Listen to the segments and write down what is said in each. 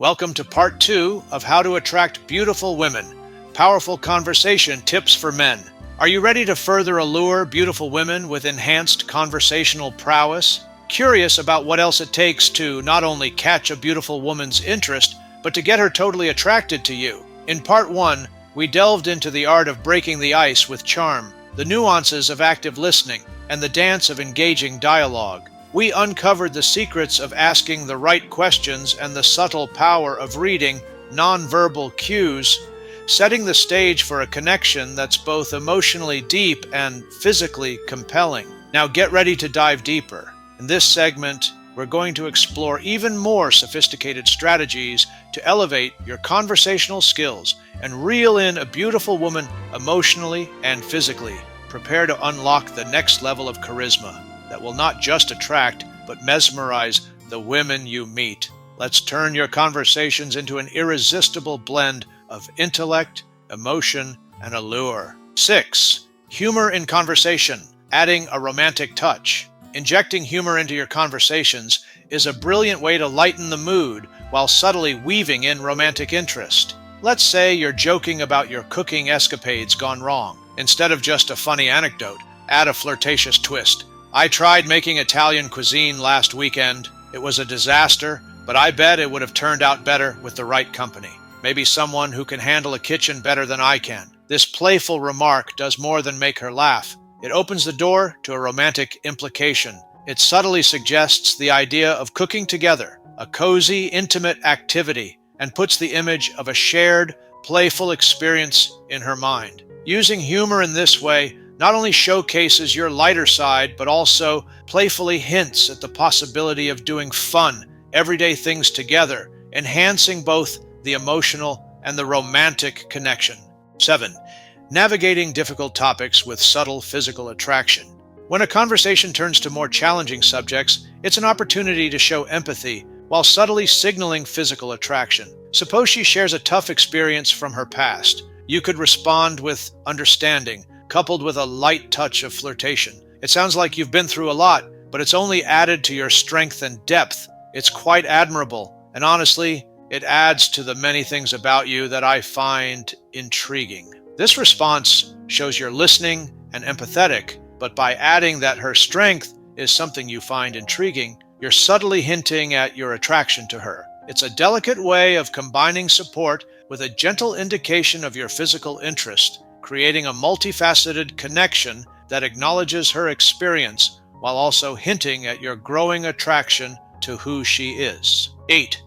Welcome to part 2 of How to Attract Beautiful Women, Powerful Conversation Tips for Men. Are you ready to further allure beautiful women with enhanced conversational prowess? Curious about what else it takes to not only catch a beautiful woman's interest, but to get her totally attracted to you? In part 1, we delved into the art of breaking the ice with charm, the nuances of active listening, and the dance of engaging dialogue. We uncovered the secrets of asking the right questions and the subtle power of reading nonverbal cues, setting the stage for a connection that's both emotionally deep and physically compelling. Now get ready to dive deeper. In this segment, we're going to explore even more sophisticated strategies to elevate your conversational skills and reel in a beautiful woman emotionally and physically. Prepare to unlock the next level of charisma that will not just attract, but mesmerize the women you meet. Let's turn your conversations into an irresistible blend of intellect, emotion, and allure. 6. Humor in conversation, adding a romantic touch. Injecting humor into your conversations is a brilliant way to lighten the mood while subtly weaving in romantic interest. Let's say you're joking about your cooking escapades gone wrong. Instead of just a funny anecdote, add a flirtatious twist. I tried making Italian cuisine last weekend. It was a disaster, but I bet it would have turned out better with the right company. Maybe someone who can handle a kitchen better than I can. This playful remark does more than make her laugh. It opens the door to a romantic implication. It subtly suggests the idea of cooking together, a cozy, intimate activity, and puts the image of a shared, playful experience in her mind. Using humor in this way not only showcases your lighter side, but also playfully hints at the possibility of doing fun, everyday things together, enhancing both the emotional and the romantic connection. 7. Navigating difficult topics with subtle physical attraction. When a conversation turns to more challenging subjects, it's an opportunity to show empathy while subtly signaling physical attraction. Suppose she shares a tough experience from her past. You could respond with understanding, coupled with a light touch of flirtation. It sounds like you've been through a lot, but it's only added to your strength and depth. It's quite admirable, and honestly, it adds to the many things about you that I find intriguing. This response shows you're listening and empathetic, but by adding that her strength is something you find intriguing, you're subtly hinting at your attraction to her. It's a delicate way of combining support with a gentle indication of your physical interest, creating a multifaceted connection that acknowledges her experience while also hinting at your growing attraction to who she is. 8.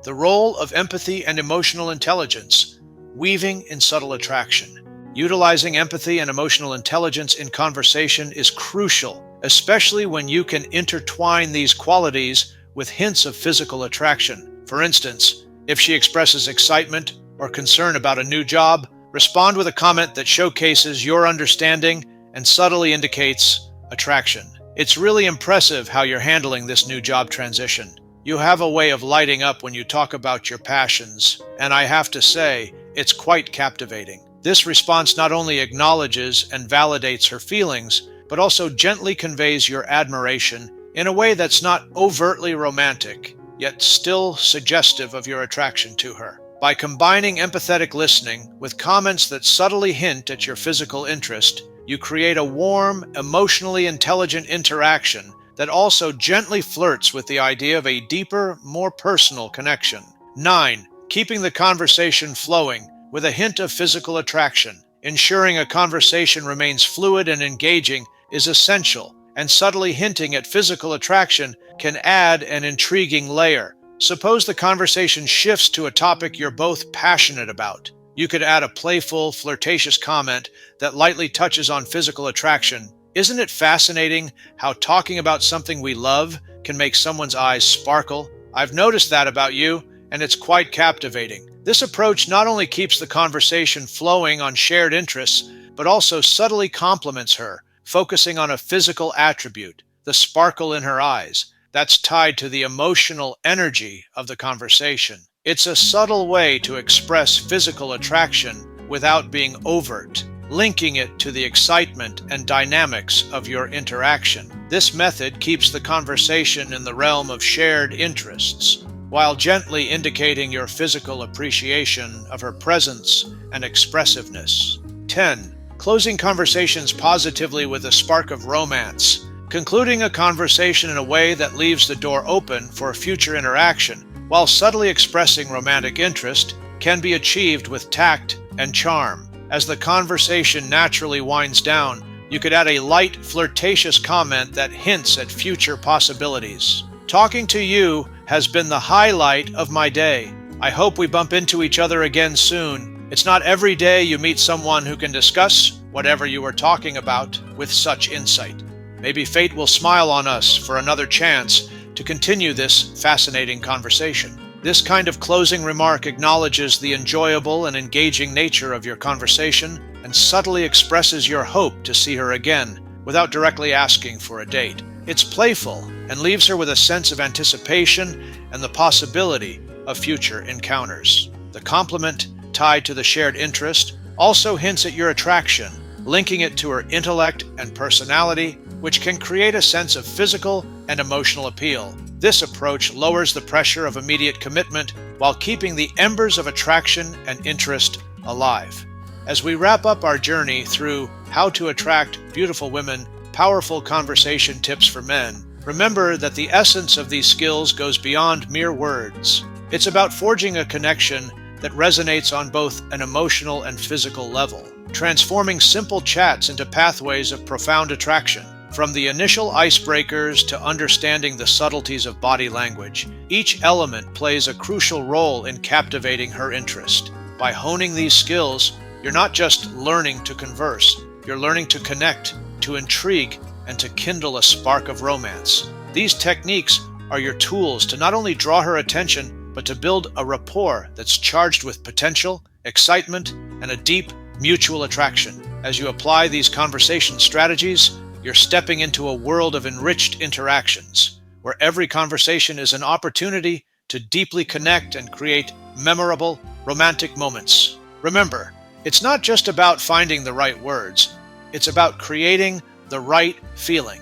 The role of empathy and emotional intelligence, weaving in subtle attraction. Utilizing empathy and emotional intelligence in conversation is crucial, especially when you can intertwine these qualities with hints of physical attraction. For instance, if she expresses excitement or concern about a new job, respond with a comment that showcases your understanding and subtly indicates attraction. It's really impressive how you're handling this new job transition. You have a way of lighting up when you talk about your passions, and I have to say, it's quite captivating. This response not only acknowledges and validates her feelings, but also gently conveys your admiration in a way that's not overtly romantic, yet still suggestive of your attraction to her. By combining empathetic listening with comments that subtly hint at your physical interest, you create a warm, emotionally intelligent interaction that also gently flirts with the idea of a deeper, more personal connection. 9. Keeping the conversation flowing with a hint of physical attraction. Ensuring a conversation remains fluid and engaging is essential, and subtly hinting at physical attraction can add an intriguing layer. Suppose the conversation shifts to a topic you're both passionate about. You could add a playful, flirtatious comment that lightly touches on physical attraction. Isn't it fascinating how talking about something we love can make someone's eyes sparkle? I've noticed that about you, and it's quite captivating. This approach not only keeps the conversation flowing on shared interests, but also subtly compliments her, focusing on a physical attribute, the sparkle in her eyes, that's tied to the emotional energy of the conversation. It's a subtle way to express physical attraction without being overt, linking it to the excitement and dynamics of your interaction. This method keeps the conversation in the realm of shared interests, while gently indicating your physical appreciation of her presence and expressiveness. 10. Closing conversations positively with a spark of romance. Concluding a conversation in a way that leaves the door open for future interaction, while subtly expressing romantic interest, can be achieved with tact and charm. As the conversation naturally winds down, you could add a light, flirtatious comment that hints at future possibilities. Talking to you has been the highlight of my day. I hope we bump into each other again soon. It's not every day you meet someone who can discuss whatever you are talking about with such insight. Maybe fate will smile on us for another chance to continue this fascinating conversation. This kind of closing remark acknowledges the enjoyable and engaging nature of your conversation and subtly expresses your hope to see her again without directly asking for a date. It's playful and leaves her with a sense of anticipation and the possibility of future encounters. The compliment, tied to the shared interest, also hints at your attraction, linking it to her intellect and personality, which can create a sense of physical and emotional appeal. This approach lowers the pressure of immediate commitment while keeping the embers of attraction and interest alive. As we wrap up our journey through how to attract beautiful women, powerful conversation tips for men, remember that the essence of these skills goes beyond mere words. It's about forging a connection that resonates on both an emotional and physical level, transforming simple chats into pathways of profound attraction. From the initial icebreakers to understanding the subtleties of body language, each element plays a crucial role in captivating her interest. By honing these skills, you're not just learning to converse, you're learning to connect, to intrigue, and to kindle a spark of romance. These techniques are your tools to not only draw her attention, but to build a rapport that's charged with potential, excitement, and a deep mutual attraction. As you apply these conversation strategies, you're stepping into a world of enriched interactions, where every conversation is an opportunity to deeply connect and create memorable, romantic moments. Remember, it's not just about finding the right words, it's about creating the right feeling.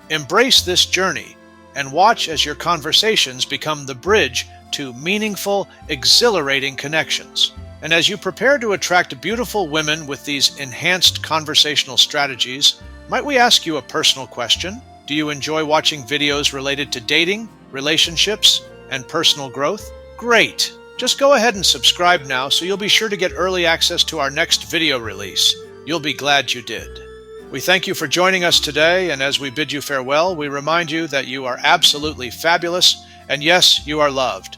Embrace this journey and watch as your conversations become the bridge to meaningful, exhilarating connections. And as you prepare to attract beautiful women with these enhanced conversational strategies, might we ask you a personal question? Do you enjoy watching videos related to dating, relationships, and personal growth? Great! Just go ahead and subscribe now so you'll be sure to get early access to our next video release. You'll be glad you did. We thank you for joining us today, and as we bid you farewell, we remind you that you are absolutely fabulous, and yes, you are loved.